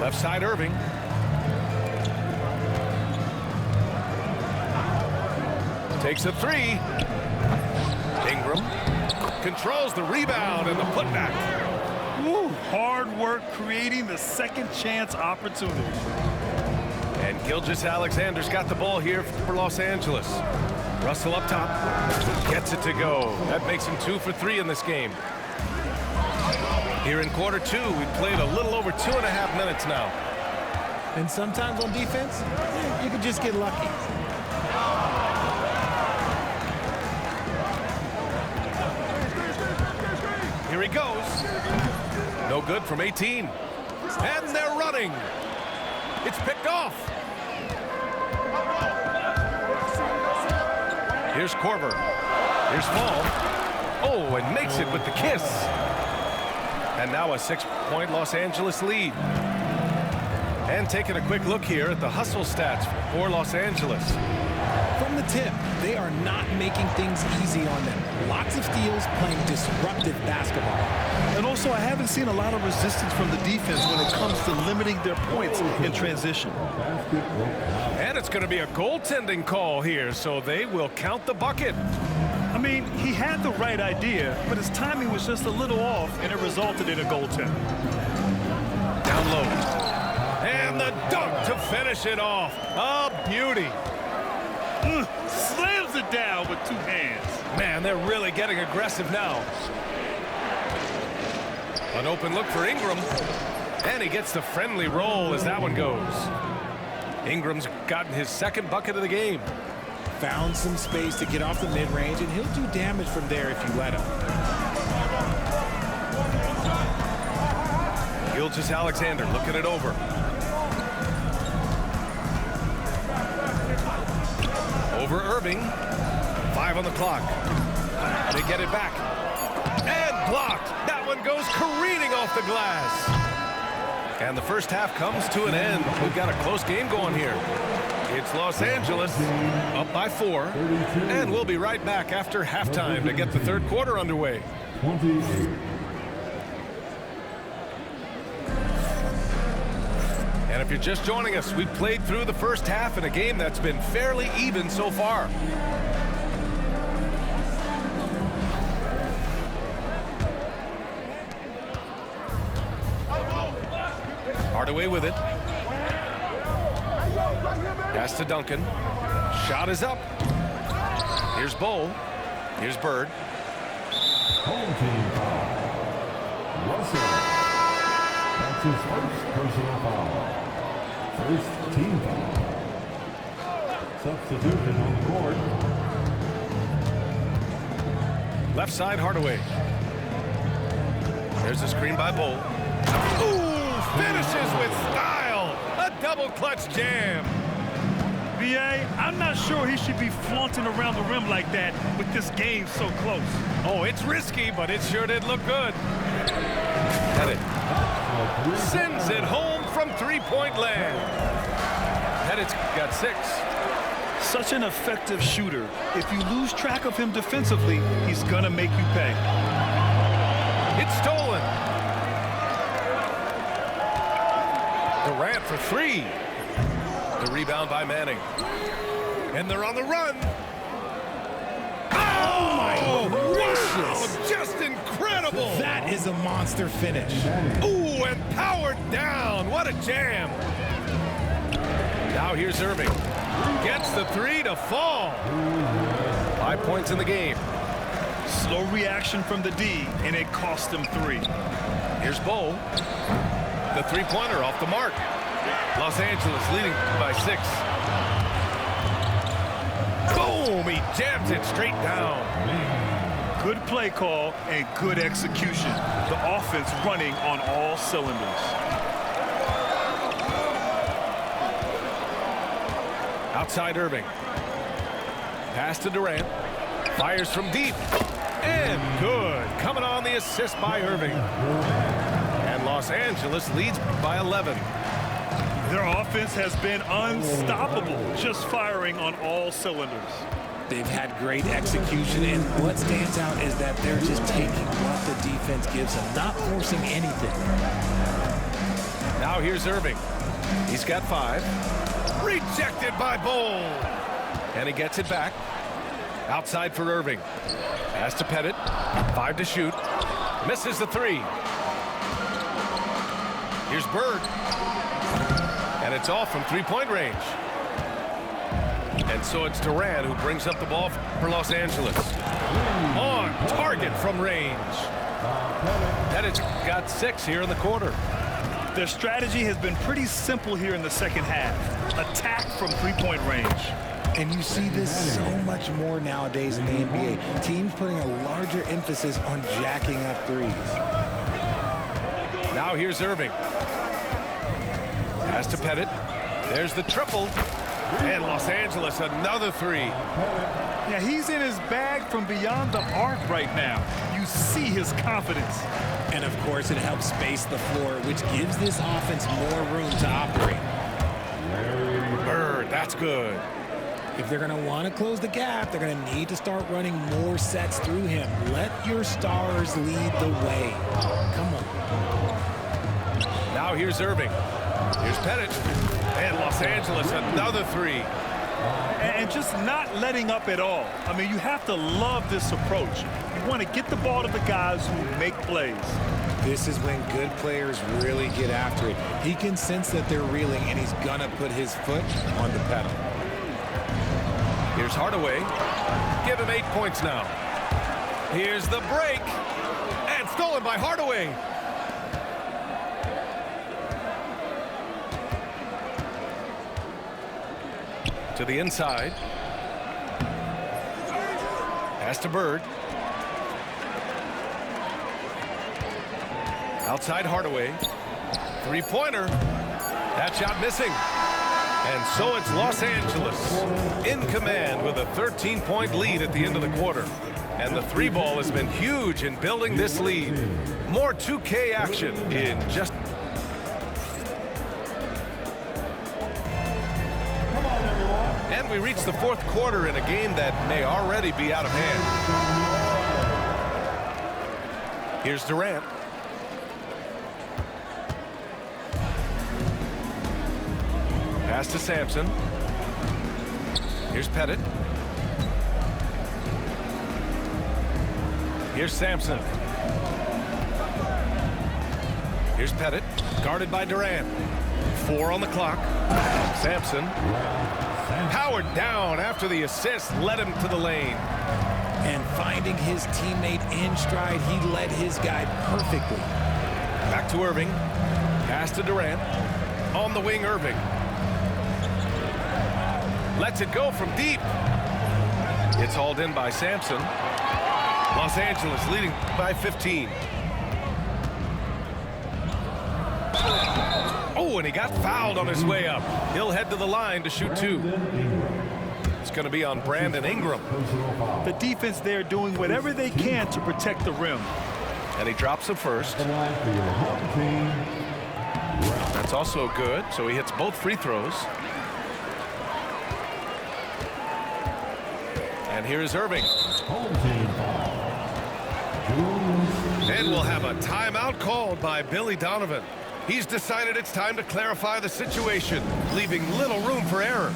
Left side, Irving. Takes a three. Ingram controls the rebound and the putback. Woo, hard work creating the second chance opportunity. And Gilgeous-Alexander's got the ball here for Los Angeles. Russell up top. Gets it to go. That makes him 2 for 3 in this game. Here in quarter 2, we've played a little over 2.5 minutes now. And sometimes on defense, you can just get lucky. Here he goes. No good from 18. And they're running. It's picked off. Here's Korver. Here's Small. Oh, and makes it with the kiss. And now a 6-point Los Angeles lead. And taking a quick look here at the hustle stats for Los Angeles. From the tip, they are not making things easy on them. Lots of steals, playing disruptive basketball. And also, I haven't seen a lot of resistance from the defense when it comes to limiting their points in transition. And it's going to be a goaltending call here, so they will count the bucket. I mean, he had the right idea, but his timing was just a little off, and it resulted in a goaltend. Down low. And the dunk to finish it off. A beauty. Slams it down with 2 hands. Man, they're really getting aggressive now. An open look for Ingram. And he gets the friendly roll as that one goes. Ingram's gotten his 2nd bucket of the game. Found some space to get off the mid-range, and he'll do damage from there if you let him. Gilgeous-Alexander looking it over. Over Irving. 5 on the clock. They get it back. And blocked. That one goes careening off the glass. And the first half comes to an end. We've got a close game going here. It's Los Angeles up by 4. And we'll be right back after halftime to get the 3rd quarter underway. And if you're just joining us, we've played through the first half in a game that's been fairly even so far. Hardaway with it. Pass to Duncan. Shot is up. Here's Bowl. Here's Bird. Home team foul. Russell. That's his first personal foul. First team foul. Substitution on the court. Left side, Hardaway. There's a screen by Bowl. Ooh, finishes with style. A double clutch jam. B.A., I'm not sure he should be flaunting around the rim like that with this game so close. Oh, it's risky, but it sure did look good. Got it. Sends it home from 3-point land. Pettit's got 6. Such an effective shooter. If you lose track of him defensively, he's gonna make you pay. It's stolen. Durant for 3. The rebound by Manning. And they're on the run. Oh my gracious. Just incredible. That is a monster finish. Ooh, and powered down. What a jam. Now here's Irving. Gets the 3 to fall. 5 points in the game. Slow reaction from the D, and it cost him 3. Here's Bowl. The 3-pointer off the mark. Los Angeles leading by 6. Boom! He jams it straight down. Good play call and good execution. The offense running on all cylinders. Outside Irving. Pass to Durant. Fires from deep. And good. Coming on the assist by Irving. And Los Angeles leads by 11. Their offense has been unstoppable, just firing on all cylinders. They've had great execution, and what stands out is that they're just taking what the defense gives them, not forcing anything. Now here's Irving. He's got 5. Rejected by Bowl. And he gets it back. Outside for Irving. Pass to Pettit. 5 to shoot. Misses the 3. Here's Bird. And it's off from three-point range. And so it's Durant who brings up the ball for Los Angeles. On target from range. Pettit's got 6 here in the quarter. Their strategy has been pretty simple here in the second half. Attack from three-point range. And you see this so much more nowadays in the NBA. Teams putting a larger emphasis on jacking up threes. Now here's Irving. Pass to Pettit. There's the triple. And Los Angeles another 3. Yeah, he's in his bag from beyond the arc right now. You see his confidence. And of course, it helps space the floor, which gives this offense more room to operate. Bird, that's good. If they're going to want to close the gap, they're going to need to start running more sets through him. Let your stars lead the way. Come on. Now here's Irving. Here's Pettit. And Los Angeles another 3. And just not letting up at all. I mean, you have to love this approach. You want to get the ball to the guys who make plays. This is when good players really get after it. He can sense that they're reeling, and he's going to put his foot on the pedal. Here's Hardaway. Give him 8 points now. Here's the break. And stolen by Hardaway. To the inside. Pass to Bird. Outside Hardaway. Three-pointer. That shot missing. And so it's Los Angeles in command with a 13-point lead at the end of the quarter. And the 3 ball has been huge in building this lead. More 2K action in just... And we reach the 4th quarter in a game that may already be out of hand. Here's Durant. Pass to Sampson. Here's Pettit. Here's Sampson. Here's Pettit. Guarded by Durant. 4 on the clock. Sampson. Powered down after the assist led him to the lane. And finding his teammate in stride, he led his guy perfectly. Back to Irving. Pass to Durant. On the wing, Irving. Lets it go from deep. It's hauled in by Sampson. Los Angeles leading by 15. Oh, and he got fouled on his way up. He'll head to the line to shoot 2. It's going to be on Brandon Ingram. The defense there doing whatever they can to protect the rim. And he drops the first. That's also good, so he hits both free throws. And here's Irving. And we'll have a timeout called by Billy Donovan. He's decided it's time to clarify the situation, leaving little room for error.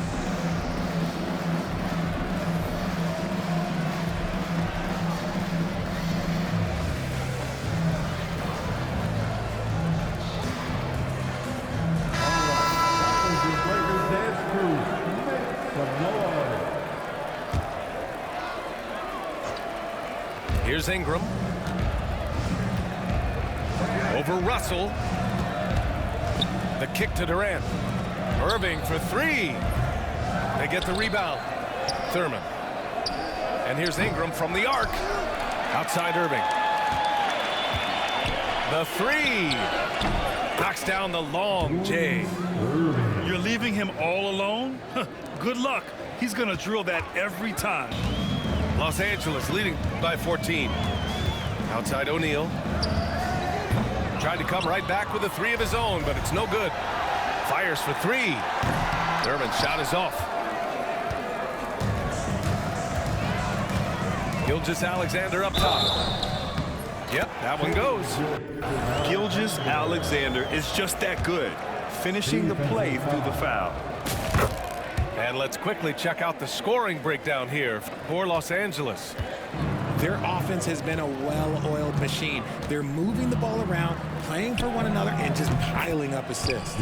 Here's Ingram. Over Russell. The kick to Durant. Irving for 3. They get the rebound. Thurman. And here's Ingram from the arc. Outside Irving. The 3. Knocks down the long J. You're leaving him all alone? Good luck. He's going to drill that every time. Los Angeles leading by 14. Outside O'Neal. Tried to come right back with a 3 of his own, but it's no good. Fires for 3. Thurman's shot is off. Gilgeous-Alexander up top. Yep, that one goes. Gilgeous-Alexander is just that good, finishing the play through the foul. And let's quickly check out the scoring breakdown here for Los Angeles. Their offense has been a well-oiled machine. They're moving the ball around, playing for one another, and just piling up assists.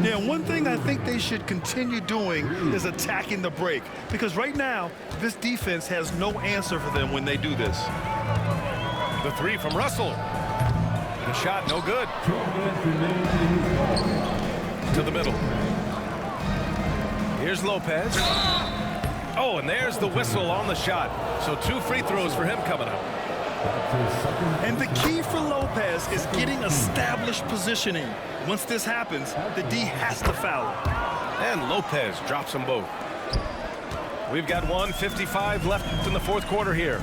Yeah, one thing I think they should continue doing is attacking the break, because right now, this defense has no answer for them when they do this. The three from Russell. The shot, no good. To the middle. Here's Lopez. Oh, and there's the whistle on the shot. So 2 free throws for him coming up. And the key for Lopez is getting established positioning. Once this happens, the D has to foul him. And Lopez drops them both. We've got 1:55 left in the fourth quarter here.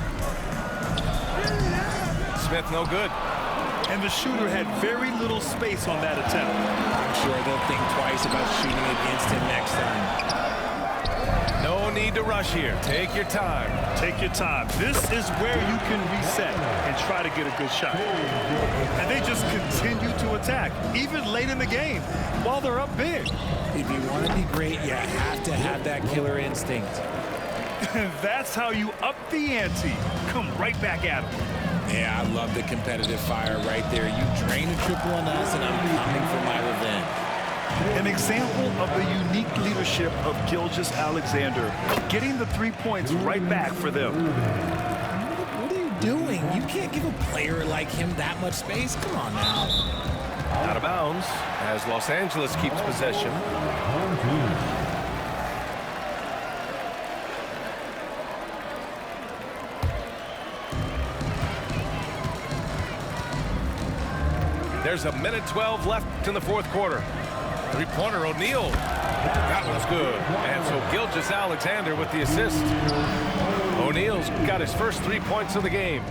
Smith, no good. And the shooter had very little space on that attempt. I'm sure they'll think twice about shooting against him next time. No need to rush here. Take your time. Take your time. This is where you can reset and try to get a good shot. And they just continue to attack, even late in the game, while they're up big. If you want to be great, you have to have that killer instinct. And that's how you up the ante. Come right back at them. Yeah, I love the competitive fire right there. You drain a triple on us, and I'm coming for my revenge. An example of the unique leadership of Gilgeous-Alexander, getting the 3 points right back for them. What are you doing? You can't give a player like him that much space. Come on now. Out of bounds as Los Angeles keeps possession. There's 1:12 left in the fourth quarter. Three-pointer, O'Neal. That was good. And so Gilgeous-Alexander with the assist. O'Neal's got his first 3 points of the game.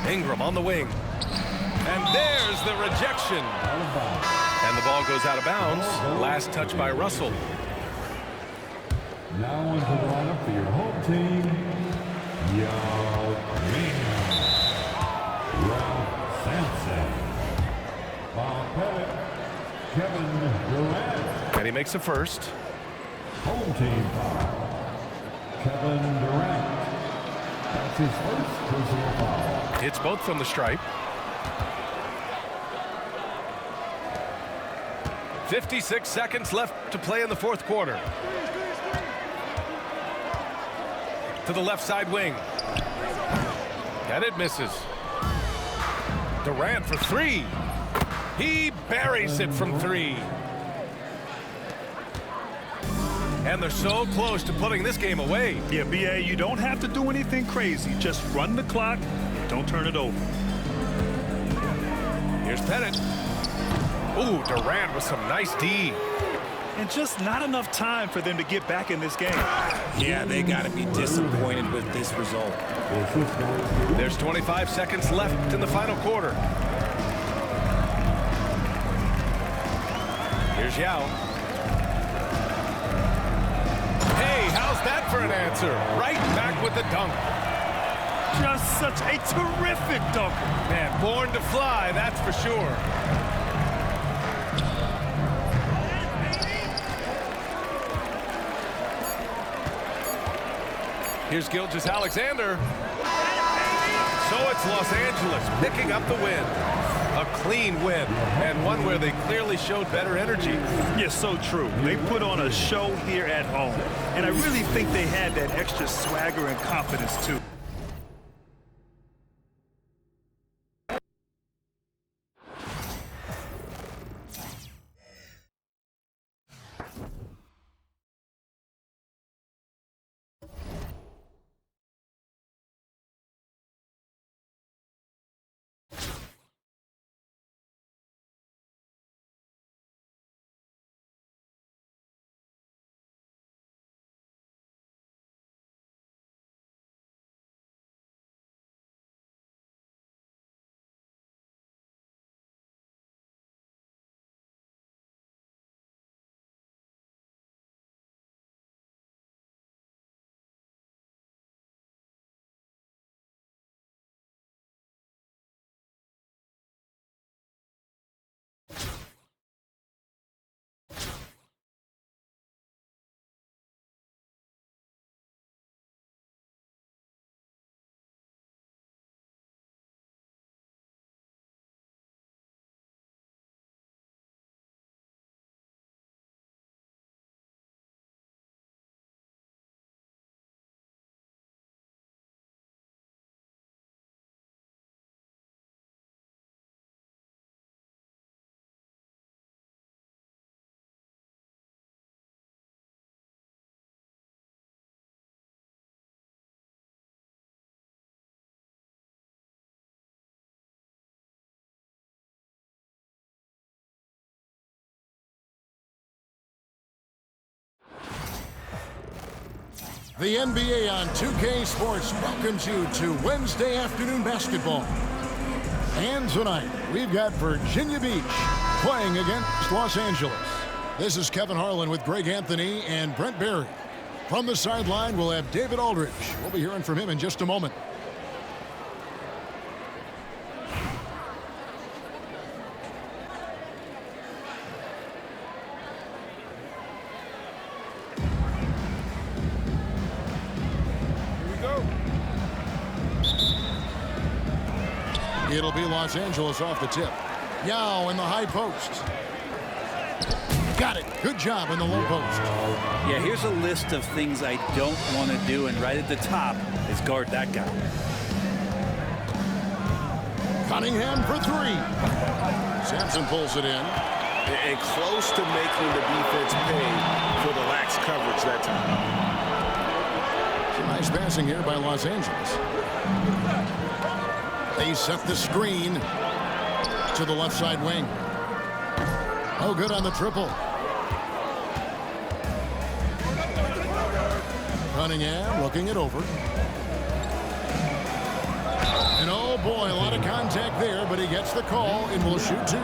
Ingram on the wing. And there's the rejection. And the ball goes out of bounds. Last touch by Russell. Now into the lineup for your home team, Ralph Sampson, Bob Pettit, Kevin Durant. And he makes a first. Home team foul, Kevin Durant. That's his first personal foul. Hits both from the stripe. 56 seconds left to play in the fourth quarter. To the left side wing. And it misses. Durant for three. He buries it from three. And they're so close to putting this game away. Yeah, B.A., you don't have to do anything crazy. Just run the clock. Don't turn it over. Here's Pettit. Ooh, Durant with some nice D. And just not enough time for them to get back in this game. Yeah, they got to be disappointed with this result. There's 25 seconds left in the final quarter. Here's Yao. Hey, how's that for an answer? Right back with the dunk. Just such a terrific dunker. Man, born to fly, that's for sure. Here's Gilgeous-Alexander. So it's Los Angeles picking up the win. A clean win, and one where they clearly showed better energy. Yes, so true. They put on a show here at home, and I really think they had that extra swagger and confidence, too. The NBA on 2K Sports welcomes you to Wednesday afternoon basketball. And tonight, we've got Virginia Beach playing against Los Angeles. This is Kevin Harlan with Greg Anthony and Brent Barry. From the sideline, we'll have David Aldridge. We'll be hearing from him in just a moment. It'll be Los Angeles off the tip. Yao in the high post. Got it. Good job in the low post. Yeah, here's a list of things I don't want to do, and right at the top is guard that guy. Cunningham for three. Sampson pulls it in. And close to making the defense pay for the lax coverage that time. Some nice passing here by Los Angeles. They set the screen to the left side wing. Oh, good on the triple. Cunningham looking it over. And oh boy, a lot of contact there, but he gets the call and will shoot two.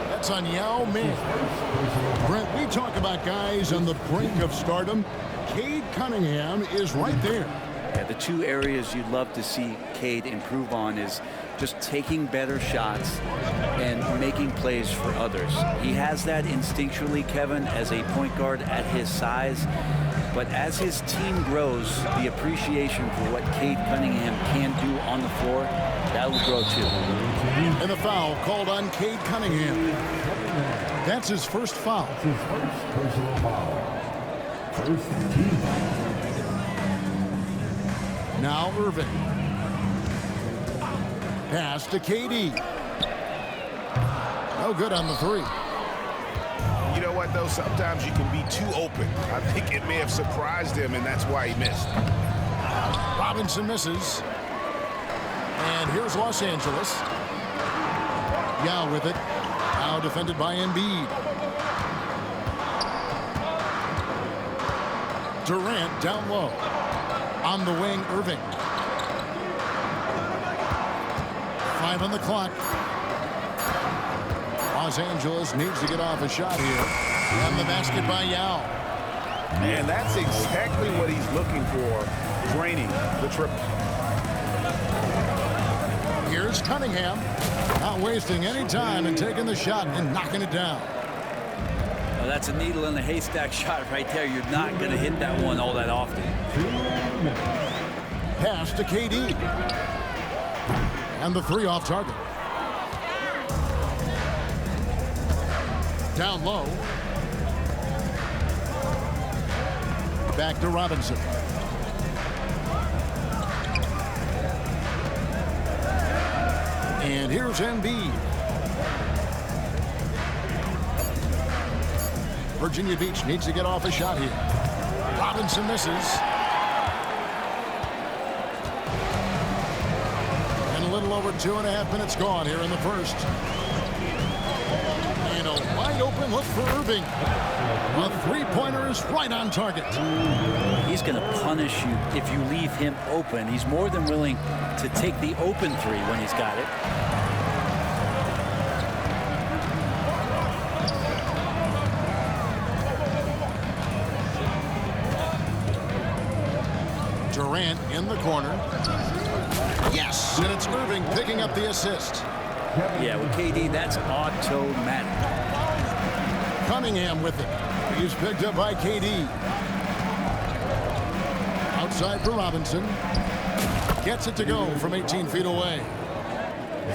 That's on Yao Ming. Brent, we talk about guys on the brink of stardom. Cade Cunningham is right there. Yeah, the two areas you'd love to see Cade improve on is just taking better shots and making plays for others. He has that instinctually, Kevin, as a point guard at his size. But as his team grows, the appreciation for what Cade Cunningham can do on the floor, that will grow too. And a foul called on Cade Cunningham. That's his first foul. That's his first personal foul. First team foul. Now Irving. Pass to KD. No good on the three. You know what, though? Sometimes you can be too open. I think it may have surprised him, and that's why he missed. Robinson misses. And here's Los Angeles. Yao with it. Now defended by Embiid. Durant down low. On the wing, Irving. 5 on the clock. Los Angeles needs to get off a shot here. And the basket by Yao. And that's exactly what he's looking for, draining the triple. Here's Cunningham. Not wasting any time and taking the shot and knocking it down. Well, that's a needle in a haystack shot right there. You're not going to hit that one all that often. Pass to KD. And the three off target. Down low. Back to Robinson. And here's Embiid. Virginia Beach needs to get off a shot here. Robinson misses. And a little over 2.5 minutes gone here in the first. And a wide open look for Irving. A three-pointer is right on target. He's going to punish you if you leave him open. He's more than willing to take the open three when he's got it. Durant in the corner. Yes, and it's Irving picking up the assist. Yeah, with KD, that's automatic. Cunningham with it. He's picked up by KD. Outside for Robinson. Gets it to go from 18 feet away.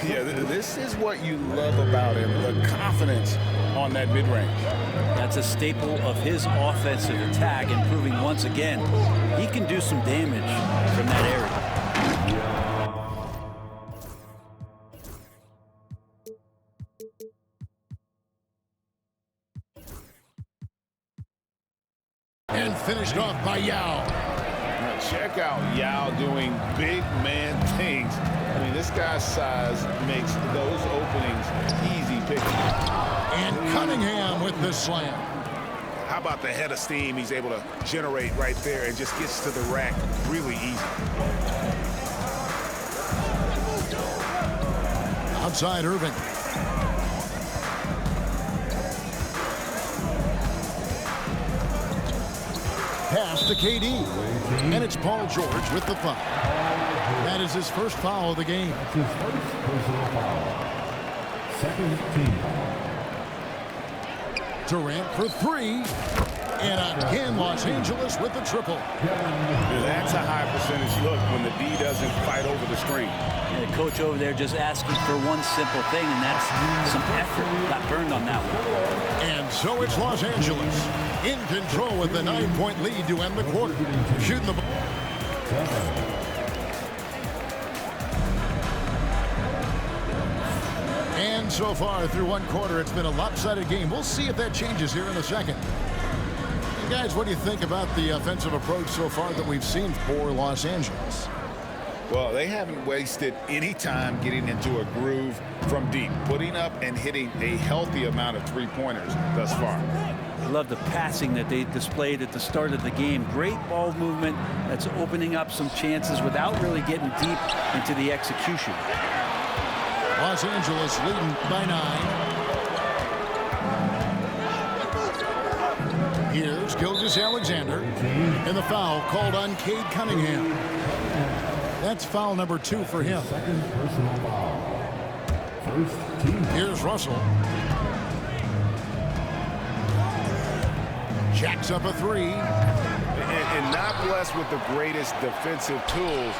Yeah, this is what you love about him, the confidence on that mid-range. That's a staple of his offensive attack, and proving once again he can do some damage from that area. And finished off by Yao. Now check out Yao doing big man things. I mean, this guy's size makes those openings easy picking. And Cunningham with the slam. How about the head of steam he's able to generate right there and just gets to the rack really easy. Outside Irving. Pass to KD. And it's Paul George with the foul. That is his first foul of the game. That's his first personal foul. Second team foul. Durant for three. And again, Los Angeles with the triple. That's a high percentage look when the D doesn't fight over the screen. And the coach over there just asking for one simple thing, and that's some effort. Got burned on that one. And so it's Los Angeles in control with the 9-point lead to end the quarter. Shooting the ball. And so far through one quarter, it's been a lopsided game. We'll see if that changes here in the second. Guys, what do you think about the offensive approach so far that we've seen for Los Angeles? Well, they haven't wasted any time getting into a groove from deep, putting up and hitting a healthy amount of three-pointers thus far. I love the passing that they displayed at the start of the game. Great ball movement that's opening up some chances without really getting deep into the execution. Los Angeles leading by 9. Here's Gilgeous-Alexander, and the foul called on Cade Cunningham. That's foul number 2 for him. Second personal foul. First team. Here's Russell. Jacks up a three. And not blessed with the greatest defensive tools,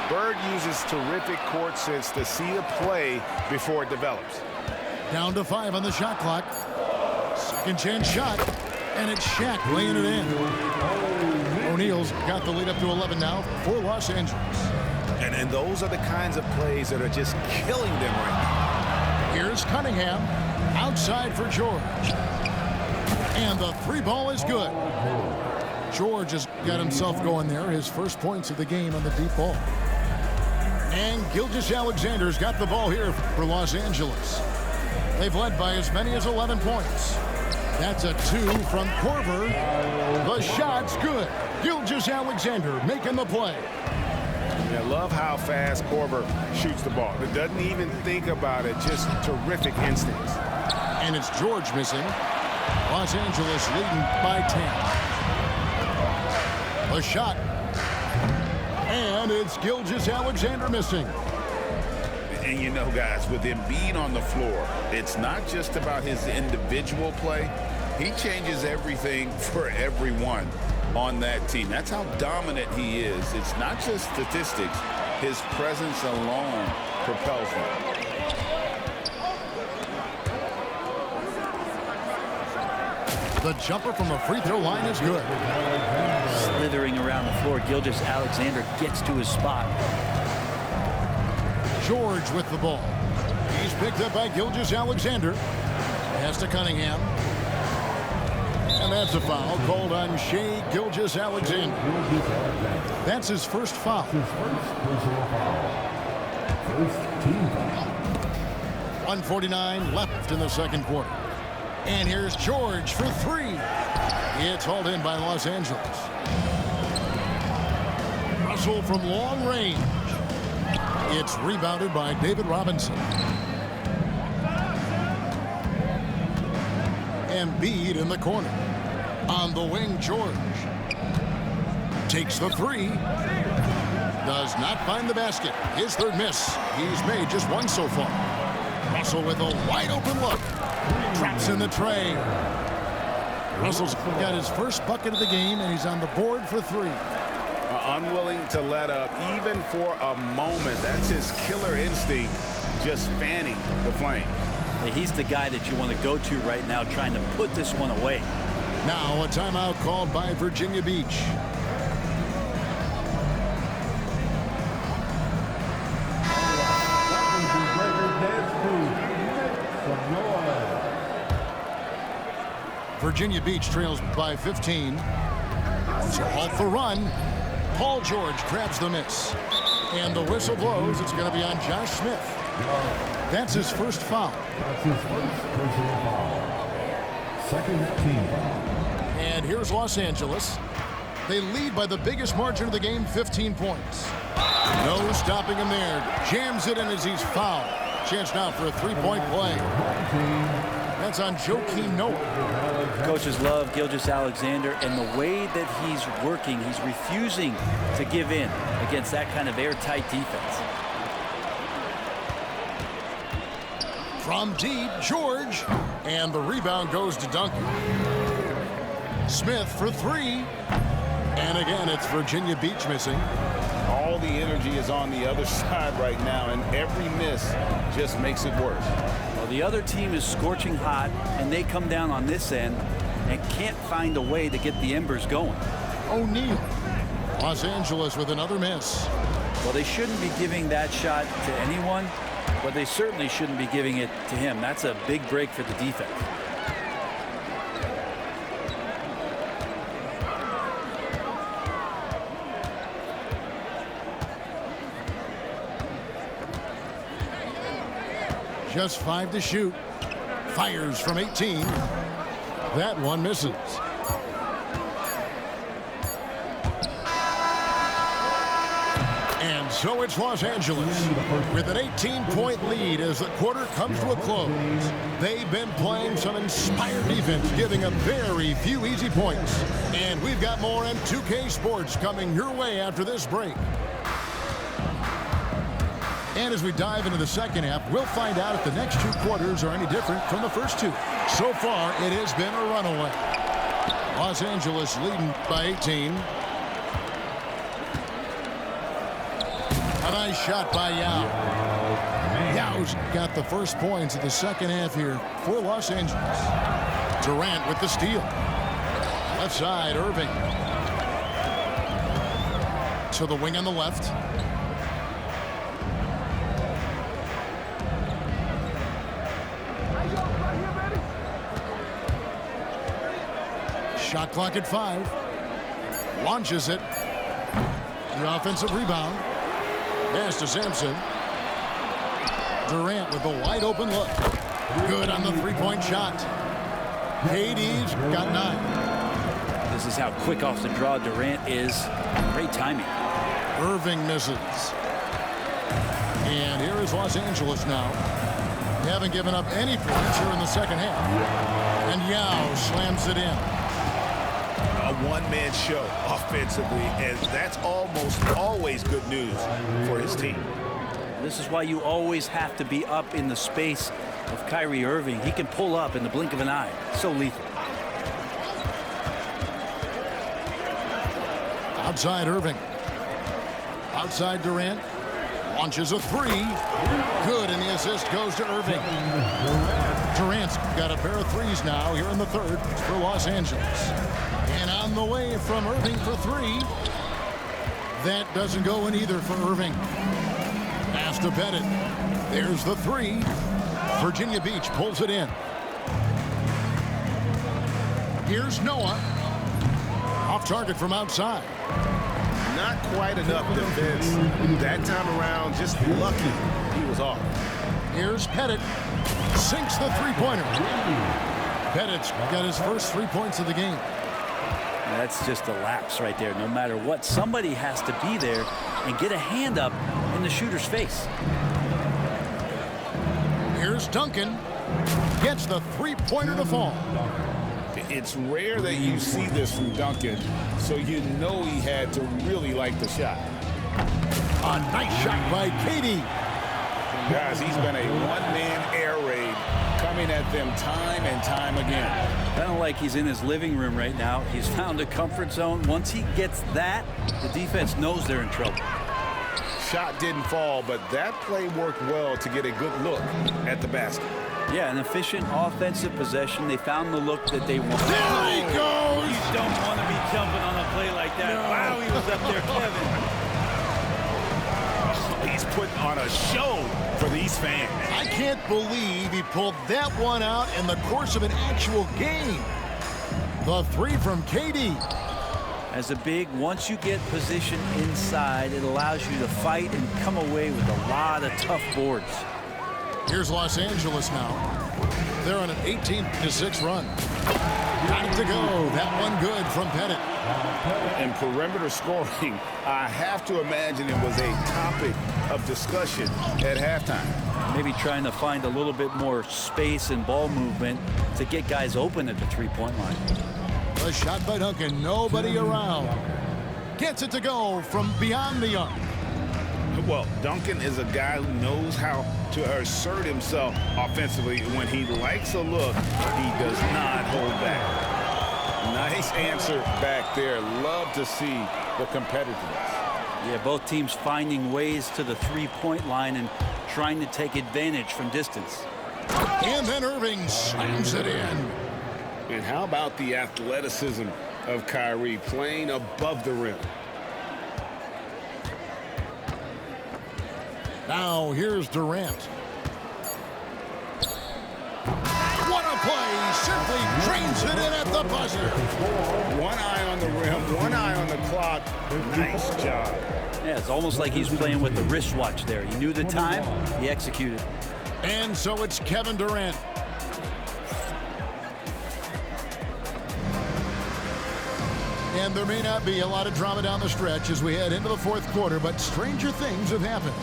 Bird uses terrific court sense to see the play before it develops. Down to 5 on the shot clock. Second chance shot. And it's Shaq laying it in. O'Neal's got the lead up to 11 now for Los Angeles. And those are the kinds of plays that are just killing them right now. Here's Cunningham. Outside for George. And the three ball is good. George has got himself going there. His first points of the game on the deep ball. And Gilgeous-Alexander's got the ball here for Los Angeles. They've led by as many as 11 points. That's a 2 from Korver. The shot's good. Gilgeous-Alexander making the play. I love how fast Korver shoots the ball. It doesn't even think about it. Just terrific instincts. And it's George missing. Los Angeles leading by 10. A shot. And it's Gilgeous-Alexander missing. And you know, guys, with Embiid on the floor, it's not just about his individual play. He changes everything for everyone on that team. That's how dominant he is. It's not just statistics. His presence alone propels him. The jumper from the free throw line is good. Slithering around the floor, Gilgeous-Alexander gets to his spot. George with the ball. He's picked up by Gilgeous-Alexander. Pass to Cunningham. And that's a foul called on Shai Gilgeous-Alexander. That's his first foul. His first personal foul. First team foul. 1:49 left in the second quarter. And here's George for three. It's hauled in by Los Angeles. Russell from long range. It's rebounded by David Robinson. Embiid in the corner. On the wing, George. Takes the three. Does not find the basket. His third miss. He's made just one so far. Russell with a wide open look. Traps in the tray. Russell's got his first bucket of the game, and he's on the board for three. Unwilling to let up even for a moment. That's his killer instinct, just fanning the flame. He's the guy that you want to go to right now, trying to put this one away. Now a timeout called by Virginia Beach. Virginia Beach trails by 15. So halt the run. Paul George grabs the miss. And the whistle blows. It's going to be on Josh Smith. That's his first foul. That's his first personal foul. Second team foul. And here's Los Angeles. They lead by the biggest margin of the game, 15 points. No stopping him there. Jams it in as he's fouled. Chance now for a three-point play. That's on Joakim Noah. Coaches love Gilgeous-Alexander, and the way that he's working, he's refusing to give in against that kind of airtight defense. From deep, George. And the rebound goes to Duncan. Smith for three. And again, it's Virginia Beach missing. All the energy is on the other side right now, and every miss just makes it worse. Well, the other team is scorching hot, and they come down on this end and can't find a way to get the embers going. O'Neal. Los Angeles with another miss. Well, they shouldn't be giving that shot to anyone, but they certainly shouldn't be giving it to him. That's a big break for the defense. Just 5 to shoot. Fires from 18. That one misses. And so it's Los Angeles with an 18-point lead as the quarter comes to a close. They've been playing some inspired defense, giving them very few easy points. And we've got more on 2K Sports coming your way after this break. And as we dive into the second half, we'll find out if the next two quarters are any different from the first two. So far, it has been a runaway. Los Angeles leading by 18. A nice shot by Yao. Yao's got the first points of the second half here for Los Angeles. Durant with the steal. Left side, Irving. To the wing on the left. Shot clock at 5. Launches it. The offensive rebound. Pass to Sampson. Durant with the wide open look. Good on the three-point shot. KD's got 9. This is how quick off the draw Durant is. Great timing. Irving misses. And here is Los Angeles now. They haven't given up any points here in the second half. And Yao slams it in. A one-man show offensively, and that's almost always good news for his team. This is why you always have to be up in the space of Kyrie Irving. He can pull up in the blink of an eye. So lethal. Outside Irving. Outside Durant. Launches a three. Good, and the assist goes to Irving. Durant's got a pair of threes now here in the third for Los Angeles. And on the way from Irving for 3. That doesn't go in either for Irving. Pass to Bennett. There's the 3. Virginia Beach pulls it in. Here's Noah. Off target from outside. Not quite enough defense. That time around, just lucky he was off. Here's Pettit. Sinks the three-pointer. Pettit's got his first 3 points of the game. That's just a lapse right there. No matter what, somebody has to be there and get a hand up in the shooter's face. Here's Duncan. Gets the three-pointer to fall. It's rare that you see this from Duncan, so you know he had to really like the shot. A nice shot by KD. Guys, he's been a one-man air raid coming at them time and time again. Kind of like he's in his living room right now. He's found a comfort zone. Once he gets that, the defense knows they're in trouble. Shot didn't fall, but that play worked well to get a good look at the basket. Yeah, an efficient offensive possession. They found the look that they wanted. There he goes! You don't want to be jumping on a play like that. No. Wow, he was up there, Kevin. He's putting on a show for these fans. I can't believe he pulled that one out in the course of an actual game. The 3 from KD. As a big, once you get position inside, it allows you to fight and come away with a lot of tough boards. Here's Los Angeles now. They're on an 18-6 run. Got it to go. That one good from Pettit. And perimeter scoring, I have to imagine it was a topic of discussion at halftime. Maybe trying to find a little bit more space and ball movement to get guys open at the three-point line. A shot by Duncan. Nobody around. Gets it to go from beyond the arc. Well, Duncan is a guy who knows how to assert himself offensively. When he likes a look, he does not hold back. Nice answer back there. Love to see the competitiveness. Yeah, both teams finding ways to the three-point line and trying to take advantage from distance. And then Irving slams it in. And how about the athleticism of Kyrie playing above the rim? Now here's Durant. What a play! Simply drains it in at the buzzer. One eye on the rim, one eye on the clock. Nice job. Yeah, it's almost like he's playing with the wristwatch there. He knew the time, he executed. And so it's Kevin Durant. And there may not be a lot of drama down the stretch as we head into the fourth quarter, but stranger things have happened.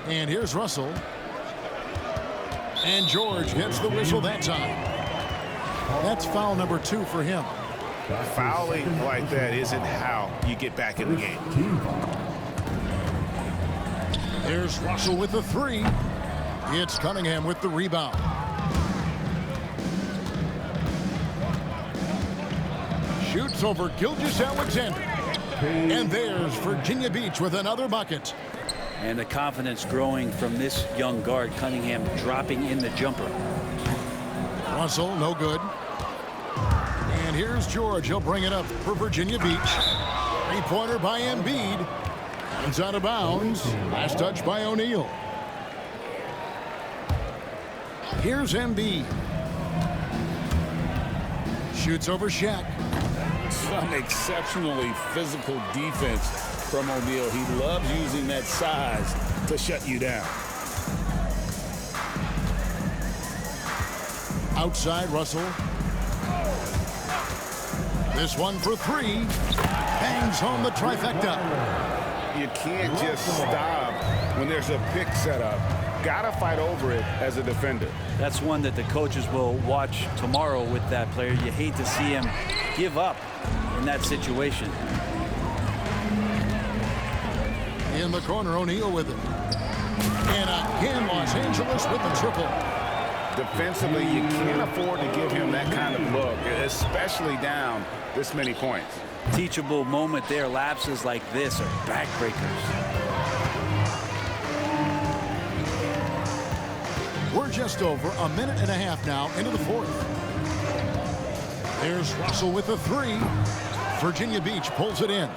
And here's Russell. And George gets the whistle that time. That's foul number 2 for him. Fouling like that isn't how you get back in the game. There's Russell with the 3. It's Cunningham with the rebound. Shoots over Gilgeous-Alexander. And there's Virginia Beach with another bucket. And the confidence growing from this young guard, Cunningham, dropping in the jumper. Russell, no good. And here's George. He'll bring it up for Virginia Beach. Three-pointer by Embiid. It's out of bounds. Last touch by O'Neal. Here's Embiid. Shoots over Shaq. Some exceptionally physical defense from O'Neal. He loves using that size to shut you down. Outside, Russell. This one for 3. Bangs home the trifecta. You can't just stop when there's a pick set up. Gotta fight over it as a defender. That's one that the coaches will watch tomorrow with that player. You hate to see him give up in that situation. In the corner, O'Neal with it. And again, Los Angeles with the triple. Defensively, you can't afford to give him that kind of look, especially down this many points. Teachable moment there. Lapses like this are backbreakers. We're just over a minute and a half now into the fourth. There's Russell with the 3. Virginia Beach pulls it in.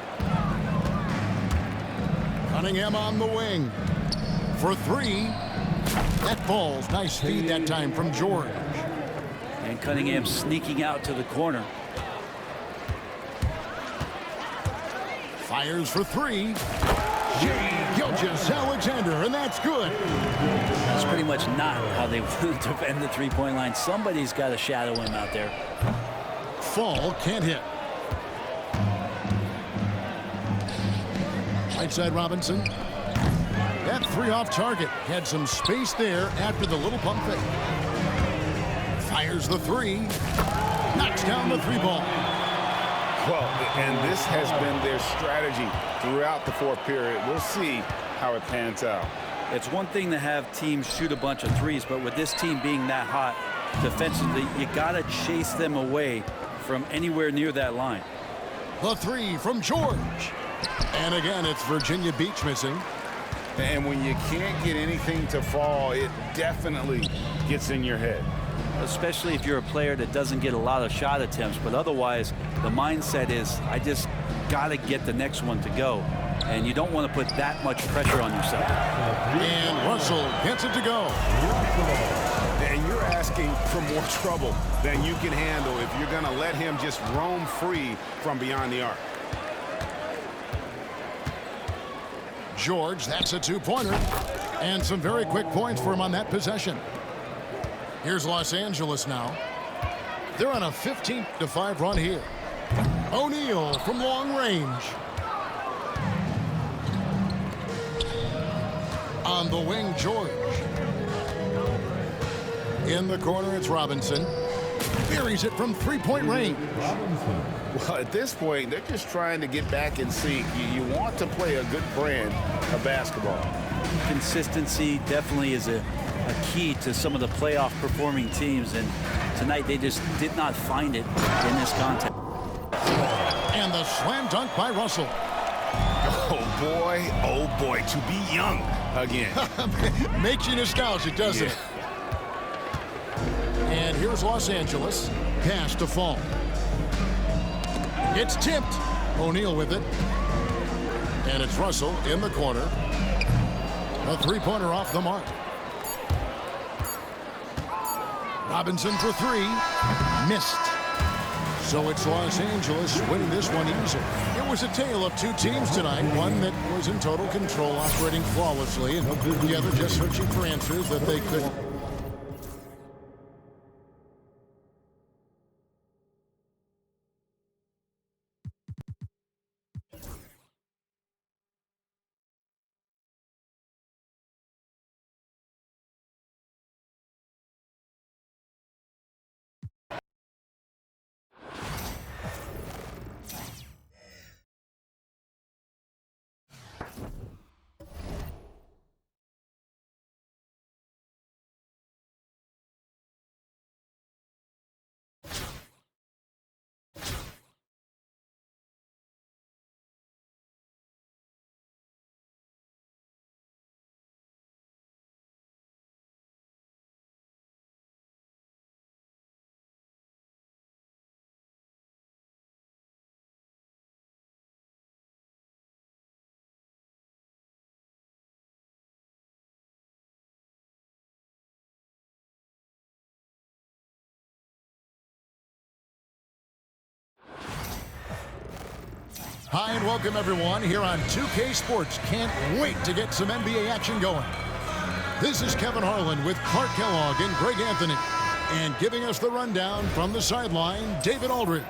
Cunningham on the wing for 3. That falls. Nice feed that time from George. And Cunningham sneaking out to the corner. Fires for 3. Gilgeous-Alexander, and that's good. That's pretty much not how they defend the three-point line. Somebody's got to shadow him out there. Fall can't hit. Right side Robinson. That 3 off target. Had some space there after the little pump fake. Fires the 3. Knocks down the 3 ball. Well, and this has been their strategy throughout the fourth period. We'll see how it pans out. It's one thing to have teams shoot a bunch of threes, but with this team being that hot defensively, you got to chase them away from anywhere near that line. The 3 from George. And again, it's Virginia Beach missing. And when you can't get anything to fall, it definitely gets in your head. Especially if you're a player that doesn't get a lot of shot attempts, but otherwise the mindset is I just got to get the next one to go, and you don't want to put that much pressure on yourself. And Russell gets it to go. And you're asking for more trouble than you can handle if you're going to let him just roam free from beyond the arc. George. That's a two-pointer. And some very quick points for him on that possession. Here's Los Angeles now. They're on a 15-5 run here. O'Neal from long range. On the wing, George. In the corner, it's Robinson. Buries it from three-point range. Well, at this point, they're just trying to get back in sync. You want to play a good brand of basketball. Consistency definitely is a key to some of the playoff performing teams, and tonight they just did not find it in this contest. And the slam dunk by Russell. Oh boy, to be young again. Makes you nostalgic, doesn't it? And here's Los Angeles. Pass to Fall. It's tipped. O'Neal with it. And it's Russell in the corner. A three-pointer off the mark. Robinson for three. Missed. So it's Los Angeles winning this one easily. It was a tale of two teams tonight. One that was in total control, operating flawlessly, and the other just searching for answers that they couldn't. Hi and welcome everyone here on 2K Sports. Can't wait to get some NBA action going. This is Kevin Harlan with Clark Kellogg and Greg Anthony. And giving us the rundown from the sideline, David Aldridge.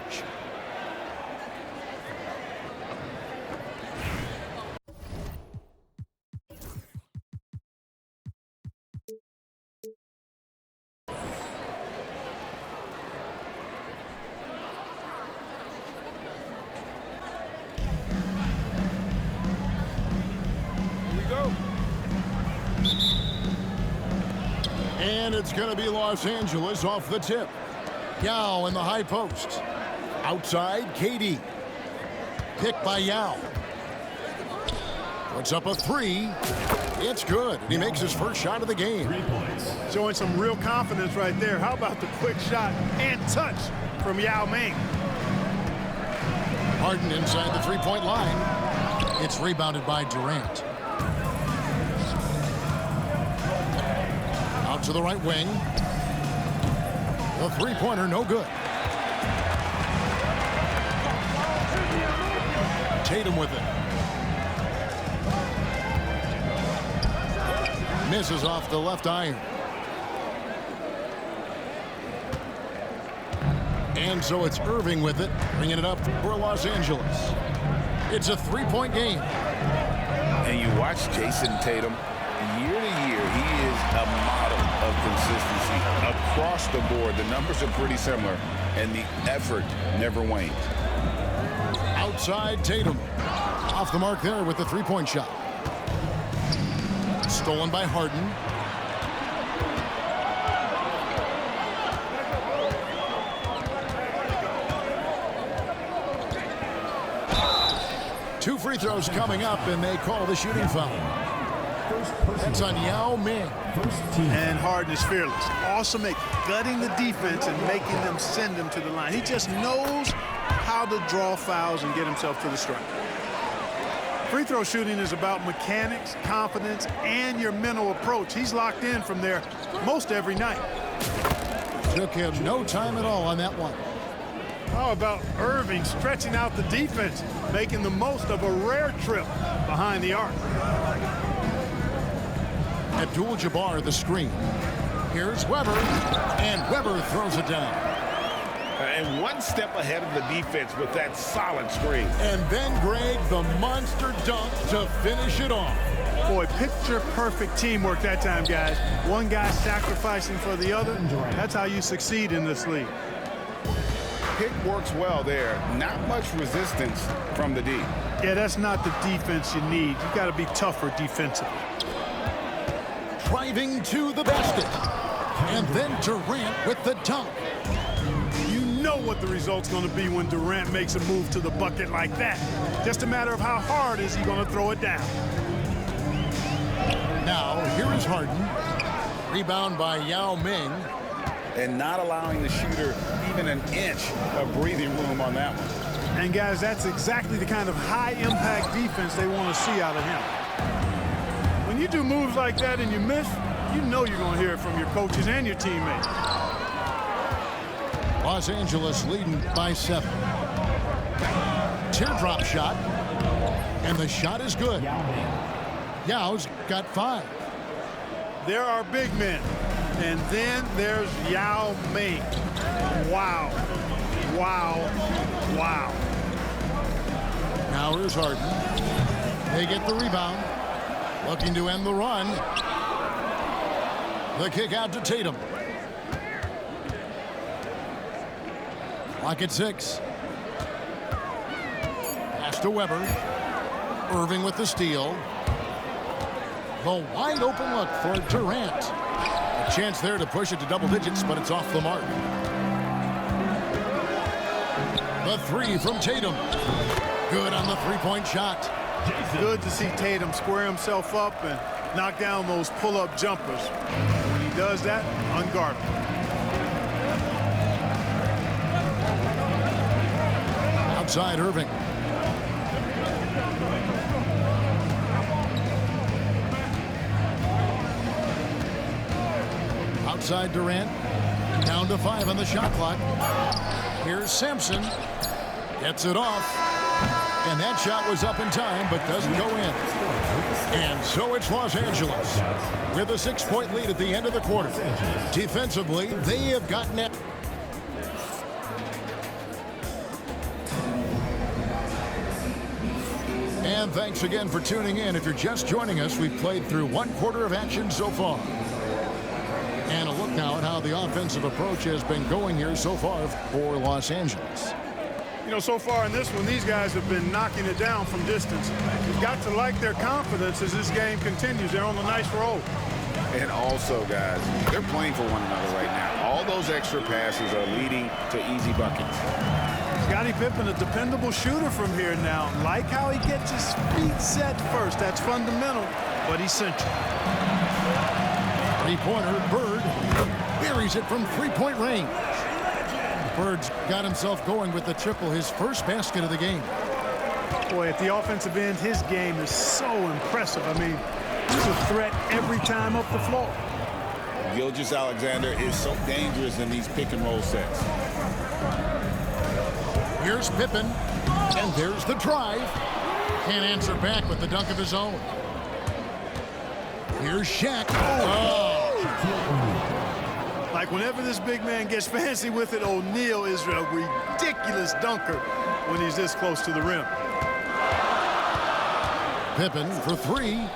And it's going to be Los Angeles off the tip. Yao in the high post. Outside, KD. Picked by Yao. Puts up a three. It's good. He makes his first shot of the game. 3 points. Showing some real confidence right there. How about the quick shot and touch from Yao Ming? Harden inside the three-point line. It's rebounded by Durant. Out to the right wing. The three-pointer, no good. Tatum with it. Misses off the left iron. And so it's Irving with it, bringing it up for Los Angeles. It's a three-point game. And you watch Jason Tatum, year to year, he is a model of consistency across the board. The numbers are pretty similar, and the effort never wanes. Outside Tatum. Off the mark there with the three-point shot. Stolen by Harden. Two free throws coming up, and they call the shooting foul. That's on Yao Ming. And Harden is fearless. Awesome at gutting the defense and making them send him to the line. He just knows how to draw fouls and get himself to the stripe. Free throw shooting is about mechanics, confidence, and your mental approach. He's locked in from there most every night. Took him no time at all on that one. How about Irving stretching out the defense, making the most of a rare trip behind the arc? Abdul-Jabbar the screen. Here's Weber, and Weber throws it down. And one step ahead of the defense with that solid screen. And then, Greg, the monster dunk to finish it off. Boy, picture-perfect teamwork that time, guys. One guy sacrificing for the other. That's how you succeed in this league. Pick works well there. Not much resistance from the D. Yeah, that's not the defense you need. You got to be tougher defensively. Driving to the basket. And then Durant with the dunk. You know what the result's going to be when Durant makes a move to the bucket like that. Just a matter of how hard is he going to throw it down. Now, here is Harden. Rebound by Yao Ming. And not allowing the shooter even an inch of breathing room on that one. And, guys, that's exactly the kind of high-impact defense they want to see out of him. When you do moves like that and you miss, you know you're going to hear it from your coaches and your teammates. Los Angeles leading by 7. Teardrop shot. And the shot is good. Yao's got 5. There are big men. And then there's Yao Ming. Wow. Wow. Wow. Now here's Harden. They get the rebound. Looking to end the run. The kick out to Tatum. Clock at 6. Pass to Weber. Irving with the steal. The wide open look for Durant. A chance there to push it to double digits, but it's off the mark. The 3 from Tatum. Good on the three-point shot. Good to see Tatum square himself up and knock down those pull-up jumpers. When he does that, unguardable. Outside Irving. Outside Durant. Down to 5 on the shot clock. Here's Sampson. Gets it off. And that shot was up in time, but doesn't go in. And so it's Los Angeles with a 6-point lead at the end of the quarter. Defensively, they have gotten it. And thanks again for tuning in. If you're just joining us, we've played through 1 quarter of action so far. And a look now at how the offensive approach has been going here so far for Los Angeles. You know, so far in this one, these guys have been knocking it down from distance. You've got to like their confidence as this game continues. They're on a nice roll. And also, guys, they're playing for one another right now. All those extra passes are leading to easy buckets. Scottie Pippen, a dependable shooter from here now. Like how he gets his feet set first. That's fundamental, but essential. Three-pointer, Bird buries it from three-point range. Bird's got himself going with the triple, his first basket of the game. Boy, at the offensive end, his game is so impressive. I mean, he's a threat every time up the floor. Gilgeous-Alexander is so dangerous in these pick-and-roll sets. Here's Pippen, and there's the drive. Can't answer back with the dunk of his own. Here's Shaq. Oh. Like whenever this big man gets fancy with it, O'Neal is a ridiculous dunker when he's this close to the rim. Pippen for 3.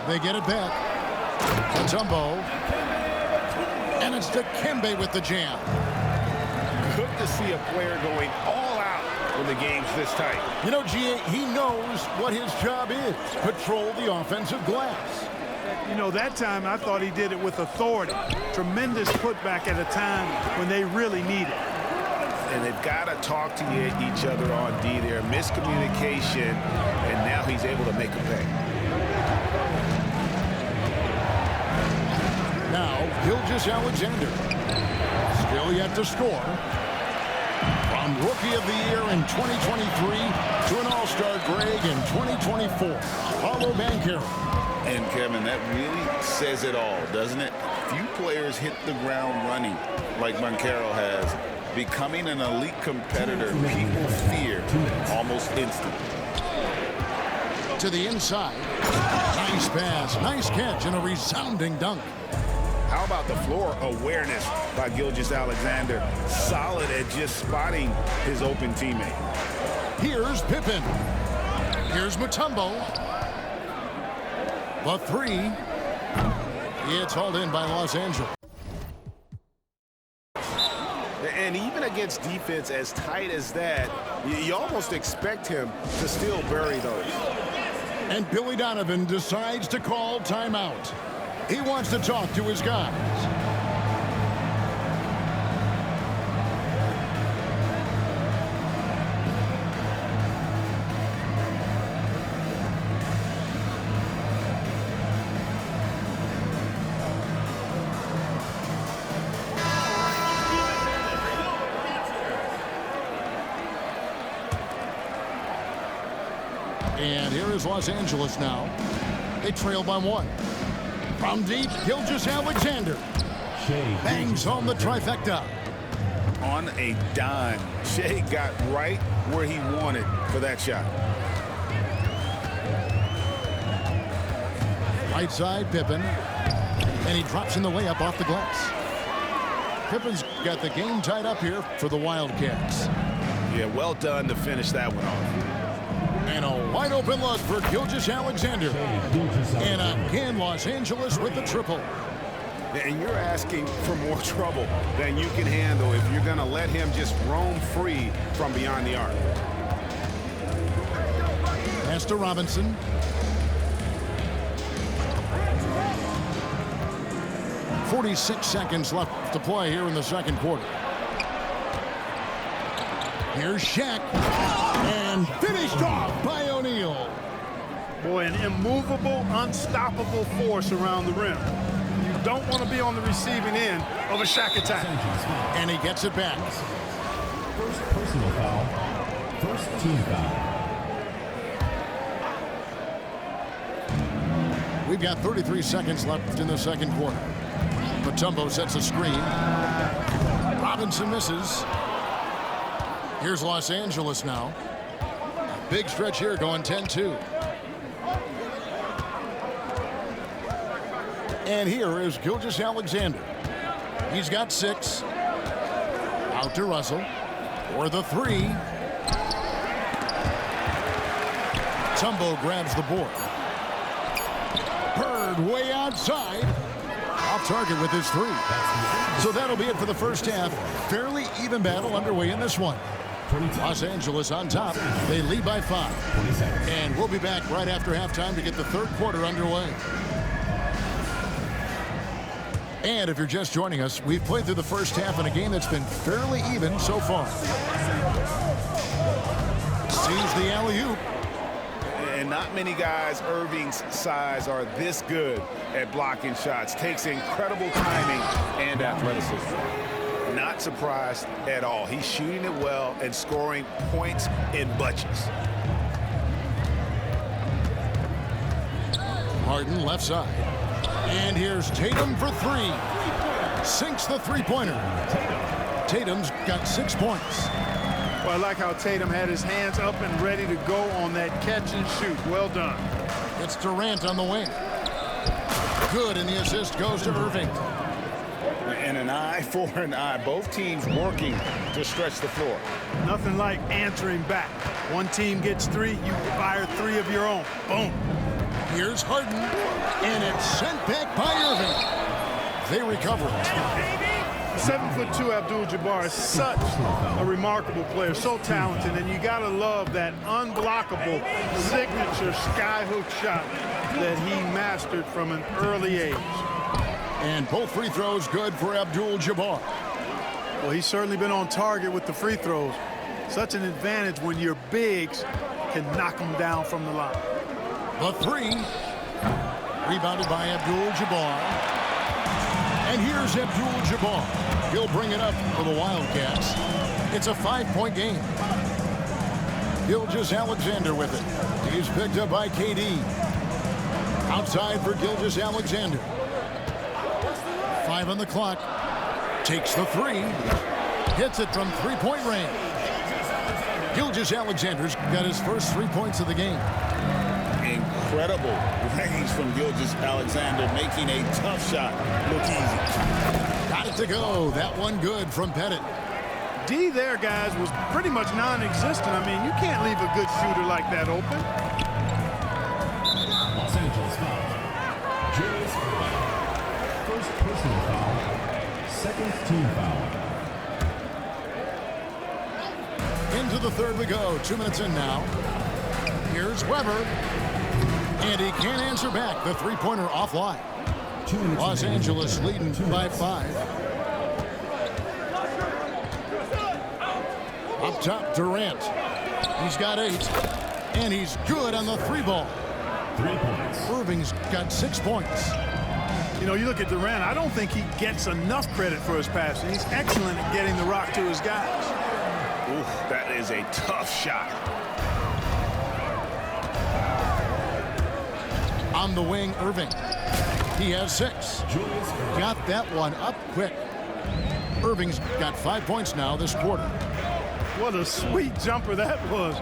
They get it back. Mutombo. And it's Dikembe with the jam. Good to see a player going all out when the game's this tight. You know, G.A., he knows what his job is. Patrol the offensive glass. You know, that time I thought he did it with authority. Tremendous putback at a time when they really need it. And they've got to talk to each other on D there. Miscommunication, and now he's able to make a pay. Now, Gilgeous-Alexander. Still yet to score. From Rookie of the Year in 2023 to an All-Star Greg in 2024. Paulo Banchero. And, Kevin, that really says it all, doesn't it? Few players hit the ground running like Banchero has. Becoming an elite competitor, people fear almost instantly. To the inside. Nice pass, nice catch, and a resounding dunk. How about the floor awareness by Gilgeous-Alexander? Solid at just spotting his open teammate. Here's Pippen. Here's Mutombo. The three. It's hauled in by Los Angeles. And even against defense as tight as that, you almost expect him to still bury those. And Billy Donovan decides to call timeout. He wants to talk to his guys. And here is Los Angeles now. They trail by 1. From deep, Gilgeous-Alexander bangs home the trifecta. On a dime, Shea got right where he wanted for that shot. Right side, Pippen. And he drops in the layup off the glass. Pippen's got the game tied up here for the Wildcats. Yeah, well done to finish that one off. And a wide open look for Gilgeous-Alexander. And again, Los Angeles with the triple. And you're asking for more trouble than you can handle if you're going to let him just roam free from beyond the arc. Pass to Robinson. .46 seconds left to play here in the second quarter. Here's Shaq. And finished off by O'Neal. Boy, an immovable, unstoppable force around the rim. You don't want to be on the receiving end of a Shaq attack. And he gets it back. First personal foul. First team foul. We've got 33 seconds left in the second quarter. Mutombo sets a screen. Robinson misses. Here's Los Angeles now. Big stretch here going 10-2. And here is Gilgeous-Alexander. He's got 6. Out to Russell for the 3. Mutombo grabs the board. Bird way outside. Off target with his 3. So that'll be it for the first half. Fairly even battle underway in this one. Los Angeles on top. They lead by 5. And we'll be back right after halftime to get the third quarter underway. And if you're just joining us, we've played through the first half in a game that's been fairly even so far. Sees the alley-oop. And not many guys Irving's size are this good at blocking shots. Takes incredible timing and athleticism. Not surprised at all. He's shooting it well and scoring points in bunches. Harden left side. And here's Tatum for 3. Sinks the three-pointer. Tatum's got 6 points. Well, I like how Tatum had his hands up and ready to go on that catch and shoot. Well done. It's Durant on the wing. Good, and the assist goes to Irving. And an eye for an eye. Both teams working to stretch the floor. Nothing like answering back. One team gets 3, you fire 3 of your own. Boom. Here's Harden, and it's sent back by Irving. They recover it. 7'2" Abdul-Jabbar is such a remarkable player, so talented, and you gotta love that unblockable signature skyhook shot that he mastered from an early age. And both free throws good for Abdul-Jabbar. Well, he's certainly been on target with the free throws. Such an advantage when your bigs can knock them down from the line. The 3, rebounded by Abdul-Jabbar. And here's Abdul-Jabbar. He'll bring it up for the Wildcats. It's a 5-point game. Gilgeous-Alexander with it. He's picked up by KD. Outside for Gilgeous-Alexander. 5 on the clock. Takes the 3. Hits it from 3-point range. Gilgeous-Alexander's got his first 3 points of the game. incredible range from Gilgeous-Alexander, making a tough shot look easy. Got it to go. That one good from Pettit. D there, guys, was pretty much non-existent. I mean, you can't leave a good shooter like that open. Los Angeles foul. Julius Erving. First personal foul. Second team foul. Into the third we go. 2 minutes in now. Here's Weber. And he can't answer back. The three-pointer offline. Los Angeles leading by 5. Up top, Durant. He's got 8. And he's good on the 3-ball. 3 points. Irving's got 6 points. You know, you look at Durant, I don't think he gets enough credit for his passing. He's excellent at getting the rock to his guys. Oof, that is a tough shot. On the wing, Irving. He has 6. Julius Erving. Got that one up quick. Irving's got 5 points now this quarter. What a sweet jumper that was.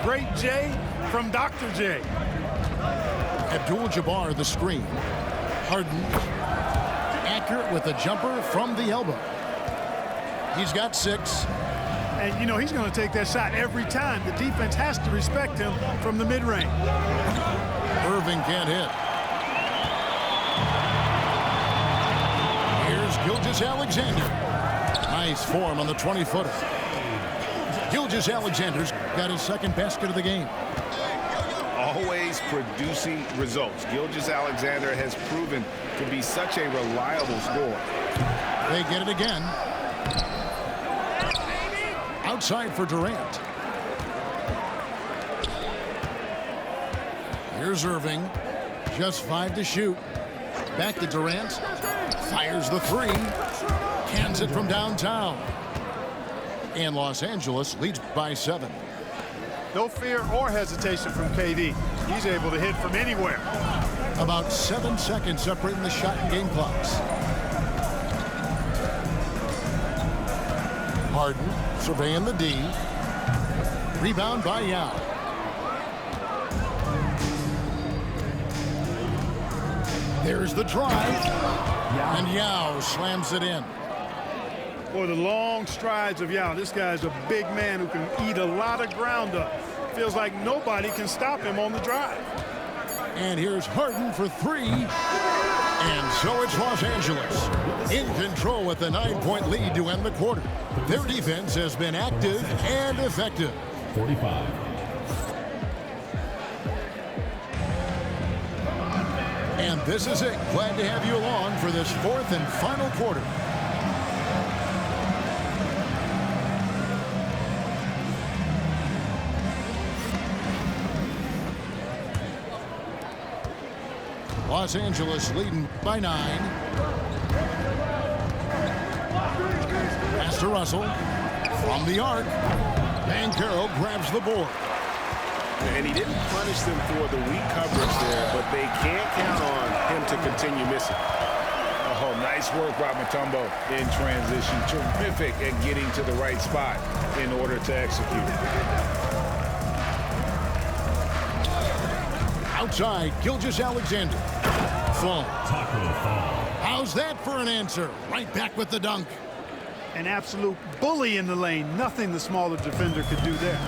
Great J from Dr. J. Abdul-Jabbar the screen. Harden. Accurate with the jumper from the elbow. He's got 6. And, you know, he's going to take that shot every time. The defense has to respect him from the mid-range. Irving can't hit. Here's Gilgeous-Alexander. Nice form on the 20-footer. Gilgeous-Alexander's got his second basket of the game. Always producing results. Gilgeous-Alexander has proven to be such a reliable scorer. They get it again. Outside for Durant. Here's Irving. Just 5 to shoot. Back to Durant. Fires the 3. Cans it from downtown. And Los Angeles leads by 7. No fear or hesitation from KD. He's able to hit from anywhere. About 7 seconds separating the shot and game clocks. Harden surveying the D. Rebound by Yao. There's the drive. And Yao slams it in. Boy, the long strides of Yao. This guy's a big man who can eat a lot of ground up. Feels like nobody can stop him on the drive. And here's Harden for 3. And so it's Los Angeles in control with a 9-point lead to end the quarter. Their defense has been active and effective. 45. And this is it. Glad to have you along for this 4th and final quarter. Los Angeles leading by 9. Pass to Russell. From the arc. Banchero grabs the board. And he didn't punish them for the weak coverage there, but they can't count on him to continue missing. Oh, nice work by Mutombo in transition. Terrific at getting to the right spot in order to execute. Outside, Gilgeous-Alexander. Fall. Taco fall. How's that for an answer? Right back with the dunk. An absolute bully in the lane. Nothing the smaller defender could do there.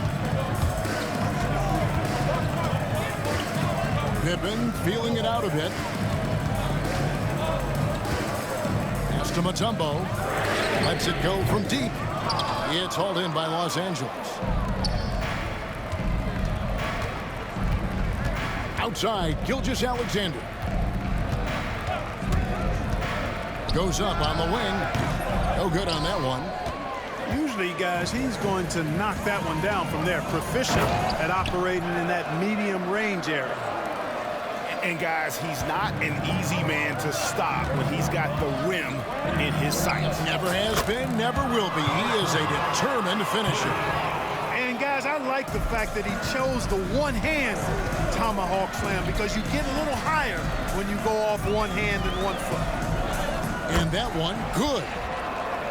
Pippen feeling it out a bit. Pass to Mutombo. Lets it go from deep. It's hauled in by Los Angeles. Outside, Gilgeous-Alexander. Goes up on the wing. No good on that one. Usually, guys, he's going to knock that one down from there. Proficient at operating in that medium range area. And guys, he's not an easy man to stop when he's got the rim in his sights. Never has been, never will be. He is a determined finisher. And guys, I like the fact that he chose the one-hand tomahawk slam because you get a little higher when you go off one hand and 1 foot. And that one, good.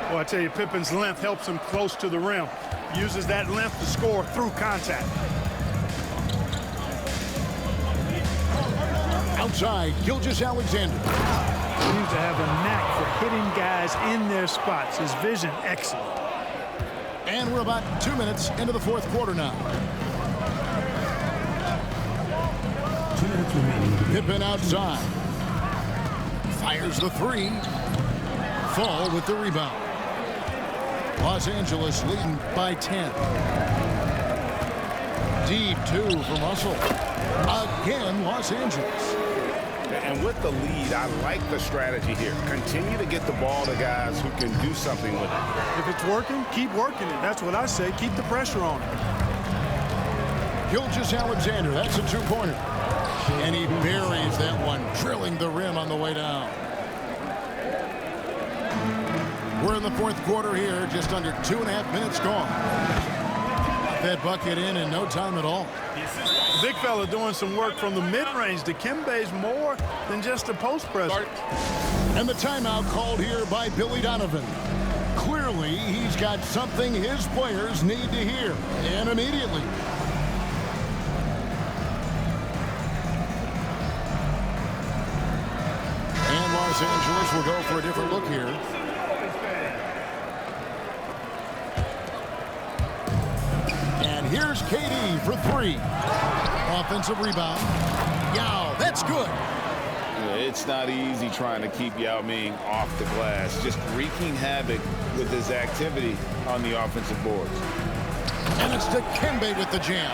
Well, I tell you, Pippen's length helps him close to the rim. Uses that length to score through contact. Outside, Gilgeous-Alexander. Seems to have a knack for hitting guys in their spots. His vision, excellent. And we're about 2 minutes into the fourth quarter now. 2 minutes remaining. Pippen outside. Fires the three. Fall with the rebound. Los Angeles leading by 10. Deep two from Russell. Again, Los Angeles. And with the lead, I like the strategy here. Continue to get the ball to guys who can do something with it. If it's working, keep working it. That's what I say. Keep the pressure on it. Gilgeous-Alexander, that's a two-pointer. And he buries that one, drilling the rim on the way down. We're in the fourth quarter here, just under 2.5 minutes gone. That bucket in no time at all. Big fella doing some work from the mid-range. Dikembe's more than just a post presence. And the timeout called here by Billy Donovan. Clearly, he's got something his players need to hear, and immediately. And Los Angeles will go for a different look here. And here's KD for three. Offensive rebound. Yao, that's good. It's not easy trying to keep Yao Ming off the glass, just wreaking havoc with his activity on the offensive boards. And it's Dikembe with the jam.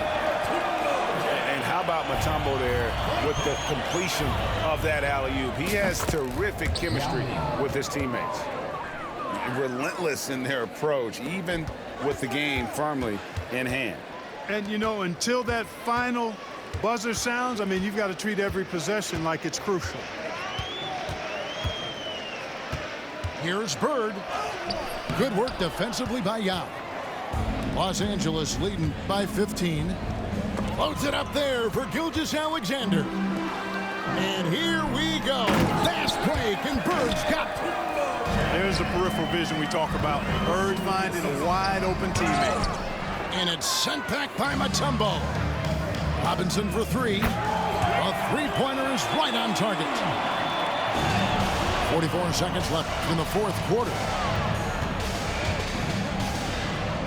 And how about Mutombo there with the completion of that alley-oop? He has terrific chemistry with his teammates. Relentless in their approach, even with the game firmly in hand. And, you know, until that final buzzer sounds, I mean, you've got to treat every possession like it's crucial. Here's Bird. Good work defensively by Yao. Los Angeles leading by 15. Loads it up there for Gilgeous-Alexander. And here we go. Fast break, and Bird's got it. There's the peripheral vision we talk about. Bird finding a wide-open teammate. And it's sent back by Mutombo. Robinson for three. A three-pointer is right on target. 44 seconds left in the fourth quarter.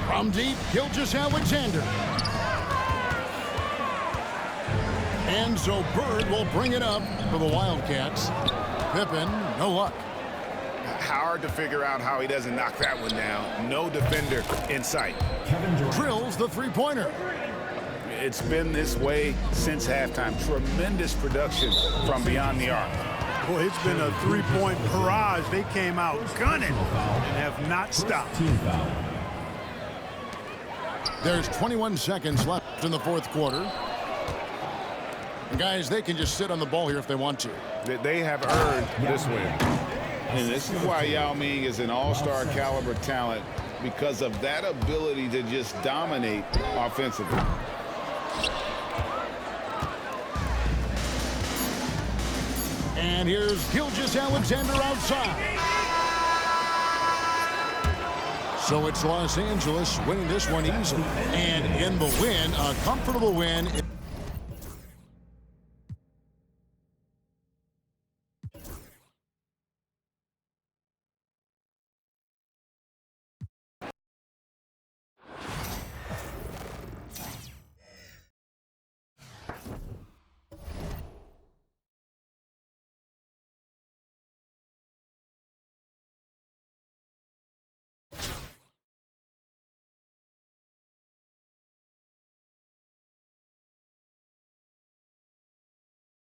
From deep, Gilgeous-Alexander. And so Bird will bring it up for the Wildcats. Pippen, no luck. Hard to figure out how he doesn't knock that one down. No defender in sight. Drills the three-pointer. It's been this way since halftime. Tremendous production from beyond the arc. Boy, it's been a three-point barrage. They came out gunning and have not stopped. There's 21 seconds left in the fourth quarter. And guys, they can just sit on the ball here if they want to. They have earned this win. And this is why Yao Ming is an all-star caliber talent, because of that ability to just dominate offensively. And here's Gilgeous-Alexander outside. So it's Los Angeles winning this one easily. And in the win, a comfortable win.